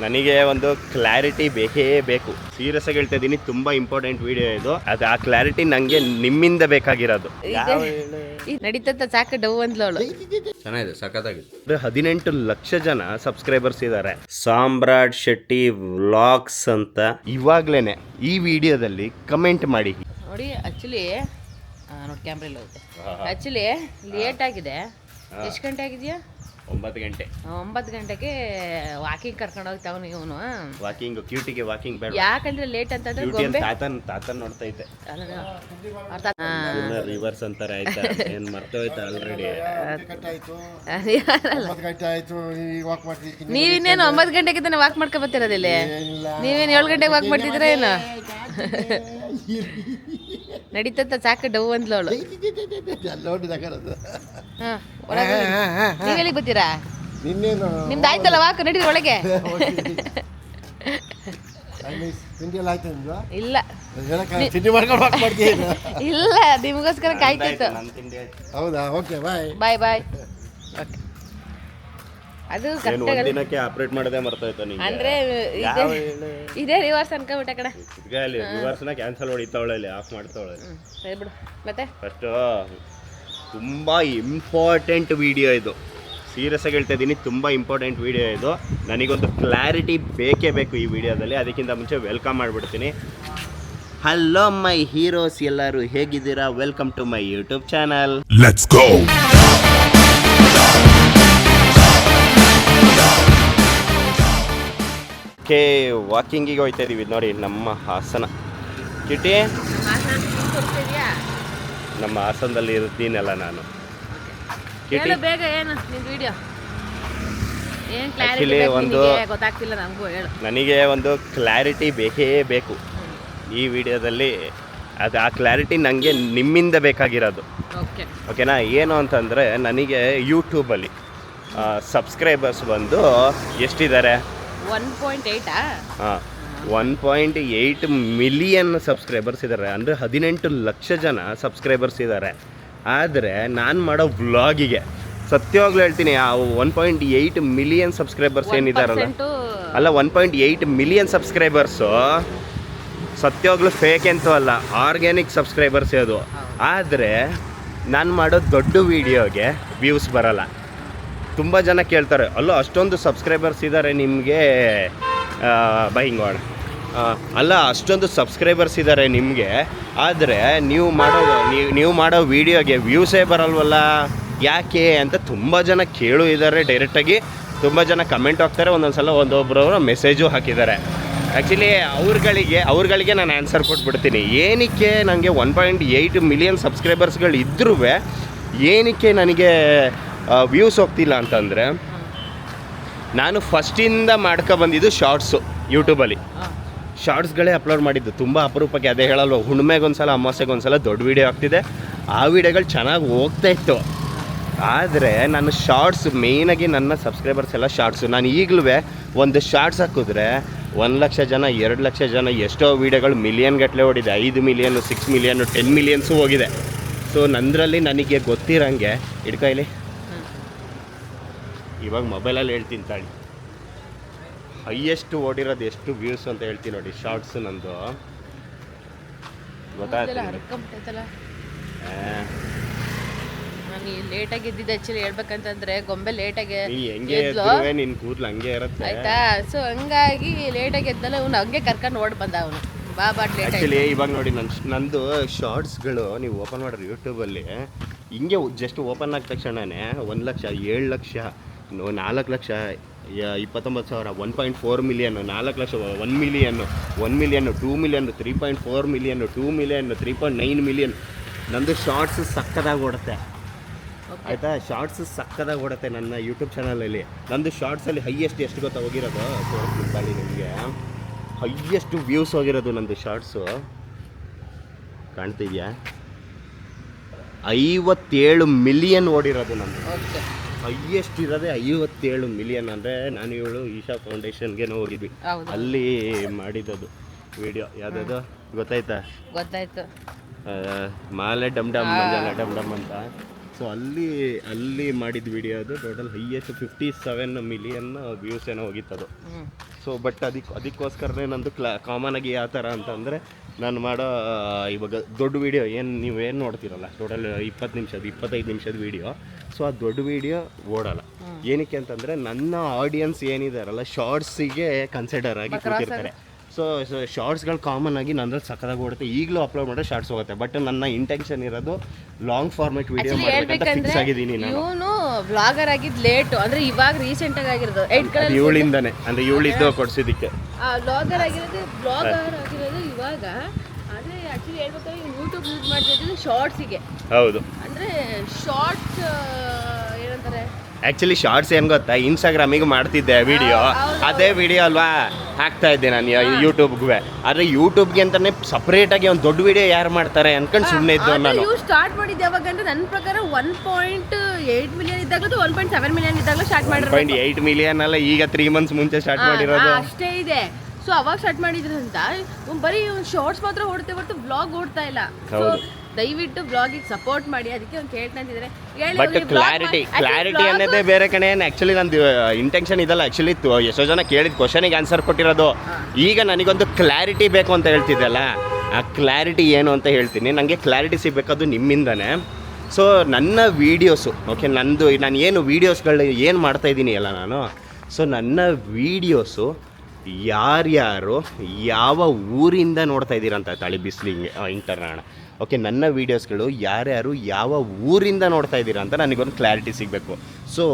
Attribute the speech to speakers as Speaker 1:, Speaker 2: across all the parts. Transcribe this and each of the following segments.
Speaker 1: ನನಗೆ ಒಂದು ಕ್ಲಾರಿಟಿ ಬೇಕೇ ಬೇಕು. ಸೀರಿಯಸ್ ಆಗಿ ಹೇಳ್ತಾ ಇದ್ದೀನಿ, ತುಂಬಾ ಇಂಪಾರ್ಟೆಂಟ್ ವಿಡಿಯೋ ಇದು. ಅದು ಆ ಕ್ಲಾರಿಟಿ ನಂಗೆ ನಿಮ್ಮಿಂದ ಬೇಕಾಗಿರೋದು.
Speaker 2: ನಡೀತಂತ ಸಾಕು ಡವ್ ಅಂದ್ಲವಳು.
Speaker 1: ಚೆನ್ನಾಗಿದೆ, ಸಖತ್ತಾಗಿದೆ. 18 ಲಕ್ಷ ಜನ ಸಬ್ಸ್ಕ್ರೈಬರ್ಸ್ ಇದ್ದಾರೆ. ಸಾಮ್ರಾಟ್ ಶೆಟ್ಟಿ ವ್ಲಾಗ್ಸ್ ಅಂತ ಇವಾಗ್ಲೇನೆ ಈ ವಿಡಿಯೋದಲ್ಲಿ ಕಮೆಂಟ್ ಮಾಡಿ
Speaker 2: ನೋಡಿ. ಆಕ್ಚುಲಿ ನೋಡಿ ಕ್ಯಾಮ್ರಾ ಇಲ್ಲ ಹೋಗುತ್ತೆ. ಆಕ್ಚುಲಿ ಲೇಟ್ ಆಗಿದೆ. ಎಷ್ಟು ಗಂಟೆ ಆಗಿದೆಯಾ?
Speaker 1: 9 ಗಂಟೆ.
Speaker 2: 9 ಗಂಟೆಗೆ ವಾಕಿಂಗ್ ಕರ್ಕೊಂಡು ಹೋಗ್ತಾವನು ಇವನು.
Speaker 1: ವಾಕಿಂಗ್ ಕ್ಯೂಟಿಗೆ ವಾಕಿಂಗ್ ಬೇಡ.
Speaker 2: ಯಾಕಂದ್ರೆ ಲೇಟ್ ಅಂತಂದ್ರೆ ಗೊಂಬೆ
Speaker 1: ತಾತನ್ ನೋಡ್ತಾ ಇದ್ದೆ. ರಿವರ್ಸ್ ಅಂತಾರೆ. ಆಯ್ತಾ, ಏನ್ ಮರ್ತೋಯ್ತಾ ಆಲ್ರೆಡಿ?
Speaker 2: ನೀವಿನ್ನೇನು 9 ಗಂಟೆಗೆ ತಾನೆ ವಾಕ್ ಮಾಡ್ಕೊ ಬರ್ತಿರೋದಿಲ್ಲ? ನೀವೇನು 7 ಗಂಟೆಗೆ ವಾಕ್ ಮಾಡ್ತಿದ್ರ ಏನು? ನಡೀತಂತ ಸಾಕು ಡವ್ ಅಂದ್ಲವಳು. ನೀವೆಲ್ಲಿಗೆ ಬರ್ತೀರಾ? ನಿಮ್ದು ಆಯ್ತಲ್ಲ ವಾಕ್, ನಡೀರಿ ಒಳಗೆ. ಇಲ್ಲ ಇಲ್ಲ, ನಿಮಗೋಸ್ಕರ ಕಾಯ್ತಿತ್ತು.
Speaker 3: ಹೌದಾ? ಓಕೆ, ಬಾಯ್
Speaker 2: ಬಾಯ್ ಬಾಯ್. ಓಕೆ, ಅದು
Speaker 1: ದಿನಕ್ಕೆ ಆಪರೇಟ್ ಮಾಡೋದೇ ಮರ್ತೋಯ್ತು ನಿಂಗೆ.
Speaker 2: ಅಂದ್ರೆ ಇದೇ ರಿವರ್ಸ್ ಅನ್ಕೊಂಬಿಟ್ಟ ಕಡೆ.
Speaker 1: ರಿವರ್ಸ್ನ ಕ್ಯಾನ್ಸಲ್ ಹೊಡಿತಾವಳೆ, ಆಫ್ ಮಾಡ್ತಾವಳೆ.
Speaker 2: ಸರಿ ಬಿಡು. ಮತ್ತೆ
Speaker 1: ಫಸ್ಟ್ ತುಂಬಾ ಇಂಪಾರ್ಟೆಂಟ್ ವಿಡಿಯೋ ಇದು. ಸೀರಿಯಸ್ ಆಗಿ ಹೇಳ್ತಾ ಇದ್ದೀನಿ, ತುಂಬಾ ಇಂಪಾರ್ಟೆಂಟ್ ವಿಡಿಯೋ ಇದು. ನನಗೊಂದು ಕ್ಲಾರಿಟಿ ಬೇಕೇ ಬೇಕು ಈ ವಿಡಿಯೋದಲ್ಲಿ. ಅದಕ್ಕಿಂತ ಮುಂಚೆ ವೆಲ್ಕಮ್ ಮಾಡಿಬಿಡ್ತೀನಿ. ಹಲೋ ಮೈ ಹೀರೋಸ್, ಎಲ್ಲರೂ ಹೇಗಿದ್ದೀರಾ? Welcome to my YouTube channel. Let's go. Okay, ವಾಕಿಂಗಿಗೆ ಹೋಗ್ತಾ ಇದೀವಿ ನೋಡಿ. ನಮ್ಮ ಹಾಸನ ಕಿಟಿ, ನಮ್ಮ ಹಾಸನದಲ್ಲಿ ಇರ್ತೀನಲ್ಲ ನಾನು.
Speaker 2: ಬೇಗ ಏನು ನಿನ್ ವಿಡಿಯೋ ಏನು
Speaker 1: ಆ್ಯಕ್ಚುಲಿ ಒಂದು
Speaker 2: ಗೊತ್ತಾಗ್ತಿಲ್ಲ ನನಗೂ. ಹೇಳು.
Speaker 1: ನನಗೆ ಒಂದು ಕ್ಲಾರಿಟಿ ಬೇಕೇ ಬೇಕು ಈ ವಿಡಿಯೋದಲ್ಲಿ. ಅದು ಆ ಕ್ಲಾರಿಟಿ ನನಗೆ ನಿಮ್ಮಿಂದ ಬೇಕಾಗಿರೋದು. ಓಕೆನಾ? ಏನು ಅಂತಂದರೆ, ನನಗೆ ಯೂಟ್ಯೂಬಲ್ಲಿ ಸಬ್ಸ್ಕ್ರೈಬರ್ಸ್ ಬಂದು ಎಷ್ಟಿದ್ದಾರೆ?
Speaker 2: 1.8.
Speaker 1: ಹಾಂ, 1.8 ಮಿಲಿಯನ್ ಸಬ್ಸ್ಕ್ರೈಬರ್ಸ್ ಇದ್ದಾರೆ. ಅಂದರೆ 18 ಲಕ್ಷ ಜನ ಸಬ್ಸ್ಕ್ರೈಬರ್ಸ್ ಇದ್ದಾರೆ. ಆದರೆ ನಾನು ಮಾಡೋ ವ್ಲಾಗಿಗೆ ಸತ್ಯವಾಗ್ಲೂ ಹೇಳ್ತೀನಿ, ಆ 1.8 ಮಿಲಿಯನ್ ಸಬ್ಸ್ಕ್ರೈಬರ್ಸ್ ಏನಿದಾರಲ್ಲ, ಅಲ್ಲ 1.8 ಮಿಲಿಯನ್ ಸಬ್ಸ್ಕ್ರೈಬರ್ಸು ಸತ್ಯವಾಗ್ಲೂ ಫೇಕ್ ಅಂತೂ ಅಲ್ಲ, ಆರ್ಗ್ಯಾನಿಕ್ ಸಬ್ಸ್ಕ್ರೈಬರ್ಸ್ ಅದು. ಆದರೆ ನಾನು ಮಾಡೋ ದೊಡ್ಡ ವೀಡಿಯೋಗೆ ವ್ಯೂಸ್ ಬರಲ್ಲ. ತುಂಬ ಜನ ಕೇಳ್ತಾರೆ, ಅಲ್ಲ ಅಷ್ಟೊಂದು ಸಬ್ಸ್ಕ್ರೈಬರ್ಸ್ ಇದ್ದಾರೆ ನಿಮಗೆ, ಹಿಂಗೋಣ, ಅಲ್ಲ ಅಷ್ಟೊಂದು ಸಬ್ಸ್ಕ್ರೈಬರ್ಸ್ ಇದ್ದಾರೆ ನಿಮಗೆ, ಆದರೆ ನೀವು ಮಾಡೋ ವೀಡಿಯೋಗೆ ವ್ಯೂಸೇ ಬರಲ್ವಲ್ಲ, ಯಾಕೆ ಅಂತ ತುಂಬ ಜನ ಕೇಳು ಇದ್ದಾರೆ ಡೈರೆಕ್ಟಾಗಿ. ತುಂಬ ಜನ ಕಮೆಂಟ್ ಹಾಕ್ತಾರೆ, ಒಂದೊಂದು ಸಲ ಒಂದೊಬ್ಬರವರು ಮೆಸೇಜು ಹಾಕಿದ್ದಾರೆ. ಆ್ಯಕ್ಚುಲಿ ಅವ್ರುಗಳಿಗೆ ನಾನು ಆನ್ಸರ್ ಕೊಟ್ಬಿಡ್ತೀನಿ. ಏನಕ್ಕೆ ನನಗೆ 1.8 ಮಿಲಿಯನ್ ಸಬ್ಸ್ಕ್ರೈಬರ್ಸ್ಗಳು ಇದ್ರೂ ಏನಕ್ಕೆ ನನಗೆ ವ್ಯೂಸ್ ಹೋಗ್ತಿಲ್ಲ ಅಂತಂದರೆ, ನಾನು ಫಸ್ಟಿಂದ ಬಂದಿದ್ದು ಶಾರ್ಟ್ಸು. ಯೂಟ್ಯೂಬಲ್ಲಿ ಶಾರ್ಟ್ಸ್ಗಳೇ ಅಪ್ಲೋಡ್ ಮಾಡಿದ್ದು. ತುಂಬ ಅಪರೂಪಕ್ಕೆ, ಅದೇ ಹೇಳಲ್ವ, ಹುಣ್ಮೆಗೊಂದ್ಸಲ ಅಮಾವಾಸ್ಯೆಗೊಂದ್ಸಲ ದೊಡ್ಡ ವೀಡಿಯೋ ಆಗ್ತಿದೆ. ಆ ವಿಡಿಯೋಗಳು ಚೆನ್ನಾಗಿ ಹೋಗ್ತಾಯಿತ್ತು. ಆದರೆ ನನ್ನ ಶಾರ್ಟ್ಸ್ ಮೇಯ್ನಾಗಿ, ನನ್ನ ಸಬ್ಸ್ಕ್ರೈಬರ್ಸ್ ಎಲ್ಲ ಶಾರ್ಟ್ಸು. ನಾನು ಈಗಲೂ ಒಂದು ಶಾರ್ಟ್ಸ್ ಹಾಕಿದ್ರೆ 1 ಲಕ್ಷ ಜನ, 2 ಲಕ್ಷ ಜನ, ಎಷ್ಟೋ ವೀಡಿಯೋಗಳು ಮಿಲಿಯನ್ ಗಟ್ಟಲೆ ಓಡಿದೆ. 5 ಮಿಲಿಯನ್, 6 ಮಿಲಿಯನ್, 10 ಮಿಲಿಯನ್ಸು ಹೋಗಿದೆ. ಸೊ ನಂದರಲ್ಲಿ ನನಗೆ ಗೊತ್ತಿರಂಗೆ ಹಿಡ್ಕೈಲಿ, ಇವಾಗ ಮೊಬೈಲಲ್ಲಿ ಹೇಳ್ತೀನಿ ತಾಳಿ, ಹೈಯೆಸ್ಟ್ ಓಡಿರೋದು ಎಷ್ಟು ವ್ಯೂಸ್ ಅಂತ ಹೇಳ್ತೀನಿ ನೋಡಿ. ಶಾರ್ಟ್ಸ್ ನಂದು ಗೊತ್ತಾಯ್ತು.
Speaker 2: ನಾನು ಲೇಟಾಗಿ ಎದ್ದಿದ್ದೆ. ಆ್ಯಕ್ಚುಲಿ ಹೇಳ್ಬೇಕಂತಂದ್ರೆ ಗೊಂಬೆ ಲೇಟಾಗಿ
Speaker 1: ಹೆಂಗೆ ನಿನ್ನ ಕೂದಲು ಹಂಗೆ ಇರುತ್ತೆ
Speaker 2: ಆಯ್ತಾ. ಸೊ ಹಂಗಾಗಿ ಲೇಟಾಗಿ ಎದ್ದಲ್ಲ, ಅವ್ನು ಹಂಗೆ ಕರ್ಕೊಂಡು ಓಡ್ ಬಂದ ಅವನು. ಬಾಬಾ ಲೇಟ್.
Speaker 1: ಆ್ಯಕ್ಚುಲಿ ಇವಾಗ ನೋಡಿ, ನಂದು ಶಾರ್ಟ್ಸ್ಗಳು ನೀವು ಓಪನ್ ಮಾಡ್ರಿ ಯೂಟ್ಯೂಬಲ್ಲಿ, ಹಿಂಗೆ ಜಸ್ಟ್ ಓಪನ್ ಆದ ತಕ್ಷಣವೇ 1 lakh, 7 lakh, 4 lakh, 29,000, 1.4 million, 4 lakh, 1 million, 2 million, 3.4 million, 2 million, 3.9 million. ನಂದು ಶಾರ್ಟ್ಸ್ ಸಕ್ಕದಾಗಿ ಓಡುತ್ತೆ ಆಯಿತಾ. ಶಾರ್ಟ್ಸ್ ಸಕ್ಕದಾಗಿ ಓಡುತ್ತೆ ನನ್ನ ಯೂಟ್ಯೂಬ್ ಚಾನಲಲ್ಲಿ. ನಂದು ಶಾರ್ಟ್ಸಲ್ಲಿ ಹೈಯೆಸ್ಟ್ ಎಷ್ಟು ಗೊತ್ತಾ ಹೋಗಿರೋದು? ತೋರಿಸ್ತೀನಿ ನಿಮಗೆ. ಹೈಯೆಸ್ಟ್ ವ್ಯೂಸ್ ಹೋಗಿರೋದು ನಂದು ಶಾರ್ಟ್ಸು ಕಾಣ್ತಿದ್ಯಾ? 57 ಮಿಲಿಯನ್ ಓಡಿರೋದು ನಂದು. ಹೈಯೆಸ್ಟ್ ಇರೋದೇ 57 ಮಿಲಿಯನ್. ಅಂದರೆ ನಾನು ಇವಳು ಈಶಾ ಫೌಂಡೇಶನ್ಗೆ ಹೋಗಿದ್ವಿ, ಅಲ್ಲಿ ಮಾಡಿದ್ದು ವಿಡಿಯೋ. ಯಾವುದದು ಗೊತ್ತಾಯ್ತಾ?
Speaker 2: ಗೊತ್ತಾಯ್ತು.
Speaker 1: ಮಾಲೆ ಡಮ್ ಡಮ್ ಮಂಜಾಲ ಡಮ್ ಡಮ್ ಅಂತ ಸೊ ಅಲ್ಲಿ ಮಾಡಿದ ವಿಡಿಯೋ ಅದು ಟೋಟಲ್ ಹೈಯೆಸ್ಟ್ 57 ಮಿಲಿಯನ್ ವ್ಯೂಸ್ ಏನೋ ಹೋಗಿತ್ತದು. ಸೊ ಬಟ್ ಅದಕ್ಕೋಸ್ಕರನೇ ನಂದು ಕಾಮನ್ ಆಗಿ ಯಾವ ಥರ ಅಂತಂದರೆ ನಾನು ಮಾಡೋ ಇವಾಗ ದೊಡ್ಡ ವೀಡಿಯೋ ನೀವೇನು ನೋಡ್ತೀರಲ್ಲ ಟೋಟಲ್ 20 ನಿಮಿಷದ 25 ನಿಮಿಷದ ವೀಡಿಯೋ, ಸೊ ಆ ದೊಡ್ಡ ವೀಡಿಯೋ ಓಡಲ್ಲ. ಏನಕ್ಕೆ ಅಂತಂದರೆ ನನ್ನ ಆಡಿಯನ್ಸ್ ಏನಿದಾರಲ್ಲ ಶಾರ್ಟ್ಸಿಗೆ ಕನ್ಸಿಡರ್ ಆಗಿ ಕೂತಿರ್ತಾರೆ. ಸೊ ಶಾರ್ಟ್ಸ್ಗಳು ಕಾಮನ್ ಆಗಿ ನಂದ್ರಲ್ಲಿ ಸಕ್ಕದಾಗಿ ಓಡುತ್ತೆ. ಈಗಲೂ ಅಪ್ಲೋಡ್ ಮಾಡಿದ್ರೆ ಶಾರ್ಟ್ಸ್ ಹೋಗುತ್ತೆ. ಬಟ್ ನನ್ನ ಇಂಟೆನ್ಷನ್ ಇರೋದು ಲಾಂಗ್ ಫಾರ್ಮೆಟ್ ವಿಡಿಯೋ ಮಾಡಬೇಕಂತ ಫಿಕ್ಸ್ ಆಗಿದ್ದೀನಿ ನಾನು.
Speaker 2: ಇವನು ವ್ಲಾಗರ್ ಆಗಿದ್ದು ಲೇಟು, ಅಂದರೆ ಇವಾಗ ರೀಸೆಂಟಾಗಿ ಆಗಿರೋದು
Speaker 1: ಇವಳಿಂದಾನೆ, ಅಂದರೆ ಇವಳಿದ್ದು ಕೊಡ್ಸಿದ್ದಕ್ಕೆ
Speaker 2: ವ್ಲಾಗರ್ ಆಗಿರೋದು ಇವಾಗ. ಆದರೆ ಆ್ಯಕ್ಚುಲಿ ಹೇಳ್ಬೇಕಾದ್ರೆ ಯೂಟ್ಯೂಬ್ ಯೂಸ್ ಮಾಡ್ತಿದ್ದು ಶಾರ್ಟ್ಸಿಗೆ.
Speaker 1: ಹೌದು,
Speaker 2: ಅಂದರೆ ಶಾರ್ಟ್ಸ್ ಏನಂತಾರೆ,
Speaker 1: ಆ್ಯಕ್ಚುಲಿ ಶಾರ್ಟ್ಸ್ ಏನು ಗೊತ್ತಾ, ಇನ್ಸ್ಟಾಗ್ರಾಮಿಗೆ ಮಾಡ್ತಿದ್ದೆ ವಿಡಿಯೋ, ಅದೇ ವಿಡಿಯೋ ಅಲ್ವಾ ಹಾಕ್ತಾ ಇದ್ದೆ ನಾನು ಯೂಟ್ಯೂಬ್ಗೆ. ಆದರೆ ಯೂಟ್ಯೂಬ್ಗೆ ಅಂತಲೇ ಸಪ್ರೇಟಾಗಿ ಒಂದು ದೊಡ್ಡ ವಿಡಿಯೋ ಯಾರು ಮಾಡ್ತಾರೆ ಅನ್ಕೊಂಡು ಸುಮ್ಮನೆ ಇದ್ದು ನಾನು.
Speaker 2: ನೀವು ಸ್ಟಾರ್ಟ್ ಮಾಡಿದ್ದು ಯಾವಾಗ ಅಂದರೆ ನನ್ನ ಪ್ರಕಾರ 1.8 ಮಿಲಿಯನ್ ಇದ್ದಾಗಲೂ 1.7 ಮಿಲಿಯನ್ ಇದ್ದಾಗಲೂ ಸ್ಟಾರ್ಟ್ ಮಾಡಿರೋದು.
Speaker 1: 1.8 ಮಿಲಿಯನ್ ಅಲ್ಲ, ಈಗ 3 ಮಂತ್ಸ್ ಮುಂಚೆ ಸ್ಟಾರ್ಟ್ ಮಾಡಿರೋದು
Speaker 2: ಅಷ್ಟೇ ಇದೆ. ಸೊ ಅವಾಗ ಸ್ಟಾರ್ಟ್ ಮಾಡಿದ್ರಂತ ಬರೀ ಶಾರ್ಟ್ಸ್ ಮಾತ್ರ ಓಡ್ತೇ ಹೊರತು ಬ್ಲಾಗ್ ಓಡ್ತಾ ಇಲ್ಲ. ಸೊ ದಯವಿಟ್ಟು ಬ್ಲಾಗಿಗೆ ಸಪೋರ್ಟ್ ಮಾಡಿ, ಅದಕ್ಕೆ ಒಂದು ಕೇಳ್ತಾ ಇದ್ದಿದ್ರೆ.
Speaker 1: ಬಟ್ ಕ್ಲಾರಿಟಿ ಅನ್ನೋದೇ ಬೇರೆ ಕಣೆ. ಆ್ಯಕ್ಚುಲಿ ನಂದು ಇಂಟೆನ್ಷನ್ ಇದಲ್ಲ. ಆ್ಯಕ್ಚುಲಿ ಎಷ್ಟೋ ಜನ ಕೇಳಿದ ಕ್ವಶನಿಗೆ ಆನ್ಸರ್ ಕೊಟ್ಟಿರೋದು. ಈಗ ನನಗೊಂದು ಕ್ಲಾರಿಟಿ ಬೇಕು ಅಂತ ಹೇಳ್ತಿದ್ದಲ್ಲ, ಆ ಕ್ಲಾರಿಟಿ ಏನು ಅಂತ ಹೇಳ್ತೀನಿ. ನನಗೆ ಕ್ಲಾರಿಟಿ ಸಿಗಬೇಕದು ನಿಮ್ಮಿಂದನೇ. ಸೊ ನನ್ನ ವೀಡಿಯೋಸು ನಾನು ಏನು ವೀಡಿಯೋಸ್ಗಳು ಏನು ಮಾಡ್ತಾಯಿದ್ದೀನಿ ಅಲ್ಲ ನಾನು, ಸೊ ನನ್ನ ವೀಡಿಯೋಸು ಯಾರ್ಯಾರು ಯಾವ ಊರಿಂದ ನೋಡ್ತಾ ಇದ್ದೀರಂತ ತಳಿ ಬಿಸಿಲಿಂಗೆ ಇಂಟರ್ನಾಣ. ಓಕೆ, ನನ್ನ ವೀಡಿಯೋಸ್ಗಳು ಯಾರ್ಯಾರು ಯಾವ ಊರಿಂದ ನೋಡ್ತಾ ಇದ್ದೀರಾ ಅಂತ ನನಗೊಂದು ಕ್ಲಾರಿಟಿ ಸಿಗಬೇಕು. ಸೊ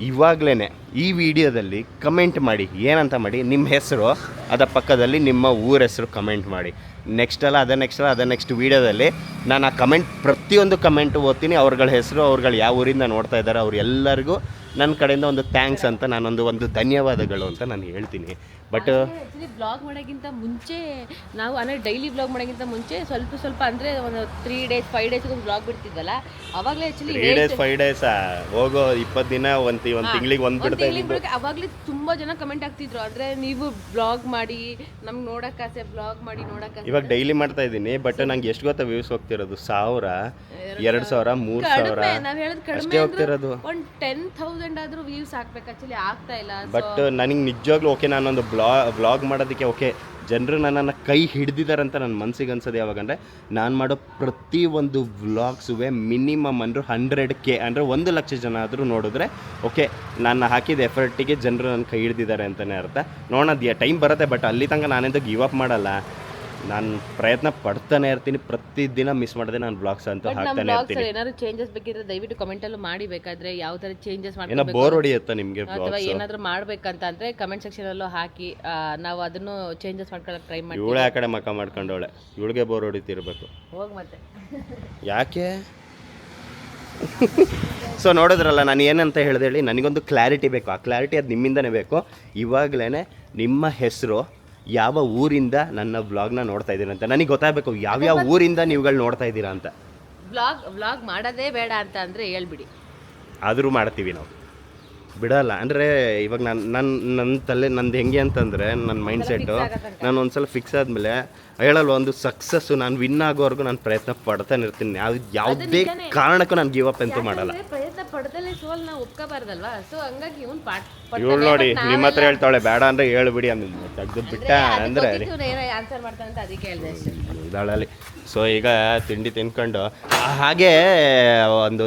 Speaker 1: ಇವಾಗಲೇ ಈ ವಿಡಿಯೋದಲ್ಲಿ ಕಮೆಂಟ್ ಮಾಡಿ, ಏನಂತ ಮಾಡಿ, ನಿಮ್ಮ ಹೆಸರು ಅದರ ಪಕ್ಕದಲ್ಲಿ ನಿಮ್ಮ ಊರ ಹೆಸರು ಕಮೆಂಟ್ ಮಾಡಿ. ನೆಕ್ಸ್ಟ್ ವೀಡಿಯೋದಲ್ಲಿ ನಾನು ಆ ಪ್ರತಿಯೊಂದು ಕಮೆಂಟು ಓದ್ತೀನಿ. ಅವ್ರಗಳ ಹೆಸರು, ಅವ್ರುಗಳು ಯಾವ ಊರಿಂದ ನೋಡ್ತಾ ಇದ್ದಾರೆ ಅವ್ರು ಎಲ್ಲರಿಗೂ ನನ್ನ ಕಡೆಯಿಂದ ಒಂದು ಥ್ಯಾಂಕ್ಸ್ ಅಂತ, ಒಂದು ಧನ್ಯವಾದಗಳು ಅಂತ ನಾನು ಹೇಳ್ತೀನಿ. ಬಟ್
Speaker 2: ಆ್ಯಕ್ಚುಲಿ ಬ್ಲಾಗ್ ಮಾಡೋಕ್ಕಿಂತ ಮುಂಚೆ ನಾವು ಅಂದರೆ ಡೈಲಿ ಬ್ಲಾಗ್ ಮಾಡೋಕ್ಕಿಂತ ಮುಂಚೆ ಸ್ವಲ್ಪ ಅಂದರೆ ಒಂದು 3 ಡೇಸ್ 5 ಡೇಸ್ಗೆ ಒಂದು ಬ್ಲಾಗ್ ಬಿಡ್ತಿದ್ವಲ್ಲ, ಅವಾಗಲೇ ಆ್ಯಕ್ಚುಲಿ
Speaker 1: 3 ಡೇಸ್ 5 ಡೇಸ್ ಹೋಗೋ 20 ದಿನ ಒಂದು ತಿಂಗಳಿಗೆ ಒಂದು ಬಿಡ್ತಾ ಇದ್ದಿದ್ದು.
Speaker 2: ಅವಾಗಲೇ ತುಂಬ ಜನ ಕಮೆಂಟ್ ಆಗ್ತಿದ್ರು, ಅಂದರೆ ನೀವು ಬ್ಲಾಗ್ ಮಾಡಿ ನಮ್ಗೆ ನೋಡೋಕ್ಕಾಸೆ, ಬ್ಲಾಗ್ ಮಾಡಿ ನೋಡೋಕ್ಕಾಸೆ.
Speaker 1: ಇವಾಗ ಡೈಲಿ ಮಾಡ್ತಾ ಇದ್ದೀನಿ. ಬಟ್ ನಂಗೆ ಎಷ್ಟು ಗೊತ್ತಾ ವ್ಯೂಸ್ ಹೋಗ್ತಿರೋದು? 1000, 2000, 3000
Speaker 2: ನಾವು ಹೇಳೋದು
Speaker 1: ಅಷ್ಟೇ ಹೋಗ್ತಿರೋದು.
Speaker 2: ಒಂದು 10,000 ಆದರೂ ವ್ಯೂಸ್ ಹಾಕ್ಬೇಕು. ಆ್ಯಕ್ಚುಲಿ ಆಗ್ತಾ ಇಲ್ಲ.
Speaker 1: ಬಟ್ ನನಗೆ ನಿಜವಾಗ್ಲೂ ಓಕೆ, ನಾನೊಂದು ವ್ಲಾಗ್ ಮಾಡೋದಕ್ಕೆ ಓಕೆ, ಜನರು ನನ್ನನ್ನು ಕೈ ಹಿಡ್ದಿದ್ದಾರಂತ ನನ್ನ ಮನಸ್ಸಿಗೆ ಅನ್ಸೋದು ಯಾವಾಗಂದರೆ, ನಾನು ಮಾಡೋ ಪ್ರತಿಯೊಂದು ವ್ಲಾಗ್ಸುವೆ ಮಿನಿಮಮ್ ಅಂದರೆ 100K ಅಂದರೆ 1 ಲಕ್ಷ ಜನ ಆದರೂ ನೋಡಿದ್ರೆ ಓಕೆ, ನಾನು ಹಾಕಿದ ಎಫರ್ಟಿಗೆ ಜನರು ನನ್ನ ಕೈ ಹಿಡ್ದಿದ್ದಾರೆ ಅಂತಲೇ ಅರ್ಥ. ನೋಡೋದು ಟೈಮ್ ಬರುತ್ತೆ. ಬಟ್ ಅಲ್ಲಿ ತನಕ ನಾನೆಂದು ಗಿವ್ ಅಪ್ ಮಾಡಲ್ಲ. ನಾನು ಪ್ರಯತ್ನ ಪಡ್ತಾನೆ ಇರ್ತೀನಿ. ಪ್ರತಿದಿನ ಮಿಸ್ ಮಾಡದೆ ನಾನು ಬ್ಲಾಗ್ಸ್ ಅಂತೂ ಹಾಕ್ತಾನೆ ಇರ್ತೀನಿ.
Speaker 2: ಏನಾದ್ರು ಚೇಂಜಸ್ ಬೇಕಿದ್ರೆ ದಯವಿಟ್ಟು ಕಮೆಂಟಲ್ಲೂ ಮಾಡಿ. ಬೇಕಾದ್ರೆ ಯಾವ ಥರ ಚೇಂಜಸ್
Speaker 1: ಏನೋ ಬೋರ್ ಹೊಡಿಯುತ್ತಾ ನಿಮಗೆ
Speaker 2: ಅಥವಾ ಏನಾದರೂ ಮಾಡ್ಬೇಕಂತ ಅಂದರೆ ಕಮೆಂಟ್ ಸೆಕ್ಷನಲ್ಲೂ ಹಾಕಿ, ನಾವು ಅದನ್ನು ಚೇಂಜಸ್ ಮಾಡ್ಕೊಳ್ಳೋಕೆ ಟ್ರೈ ಮಾಡಿ.
Speaker 1: ಇವಳೆ ಆ ಕಡೆ ಮಕ್ಕ ಮಾಡ್ಕೊಂಡವಳೆ, ಇವಳಿಗೆ ಬೋರ್ ಹೊಡಿತಿರ್ಬೇಕು.
Speaker 2: ಹೋಗಿ ಮತ್ತೆ
Speaker 1: ಯಾಕೆ? ಸೊ ನೋಡಿದ್ರಲ್ಲ ನಾನು ಏನಂತ ಹೇಳಿದೆ ಹೇಳಿ, ನನಗೊಂದು ಕ್ಲಾರಿಟಿ ಬೇಕು. ಆ ಕ್ಲಾರಿಟಿ ಅದು ನಿಮ್ಮಿಂದನೇ ಬೇಕು. ಇವಾಗಲೇ ನಿಮ್ಮ ಹೆಸರು, ಯಾವ ಊರಿಂದ ನನ್ನ ವ್ಲಾಗ್ನ ನೋಡ್ತಾ ಇದ್ದೀರಾ ಅಂತ ನನಗೆ ಗೊತ್ತಾಗಬೇಕು. ಯಾವ್ಯಾವ ಊರಿಂದ ನೀವುಗಳು ನೋಡ್ತಾ ಇದ್ದೀರಾ ಅಂತ.
Speaker 2: ವ್ಲಾಗ್ ಮಾಡೋದೇ ಬೇಡ ಅಂತ ಅಂದರೆ ಹೇಳ್ಬಿಡಿ,
Speaker 1: ಆದರೂ ಮಾಡ್ತೀವಿ ನಾವು. ಬಿಡಲ್ಲ ಅಂದರೆ ಇವಾಗ ನನ್ನ ತಲೆ ನಂದು ಹೆಂಗೆ ಅಂತಂದರೆ, ನನ್ನ ಮೈಂಡ್ ಸೆಟ್ಟು ನಾನು ಒಂದ್ಸಲ ಫಿಕ್ಸ್ ಆದಮೇಲೆ ಹೇಳಲ್ವ, ಒಂದು ಸಕ್ಸಸ್ಸು ನಾನು ವಿನ್ ಆಗೋವರೆಗೂ ನಾನು ಪ್ರಯತ್ನ ಪಡ್ತಾನೆ ಇರ್ತೀನಿ. ಯಾವುದೇ ಕಾರಣಕ್ಕೂ ನಾನು ಗಿವ್ ಅಪ್ ಅಂತೂ ಮಾಡಲ್ಲ.
Speaker 2: ಪ್ರಯತ್ನ ಪಡ್ದಲ್ಲೇ ಸೋಲ್ ನಾವು ಒಪ್ಕೋಬಾರ್ದಲ್ವಾ? ಸೊ ಹಂಗಾಗಿ
Speaker 1: ಇವಳು ನೋಡಿ ನಿಮ್ಮ ಹತ್ರ ಹೇಳ್ತಾಳೆ ಬೇಡ ಅಂದರೆ ಹೇಳ್ಬಿಡಿ ಅಂದಿದ್ದು, ತೆಗೆದು ಬಿಟ್ಟ ಅಂದರೆ
Speaker 2: ಆನ್ಸರ್ ಮಾಡ್ತಾನೆ ಅಂತ ಅದಕ್ಕೆ ಹೇಳಿದೆ ಅಷ್ಟೇ
Speaker 1: ಇದಾಳಲ್ಲಿ. ಸೊ ಈಗ ತಿಂಡಿ ತಿನ್ಕೊಂಡು ಹಾಗೆ ಒಂದು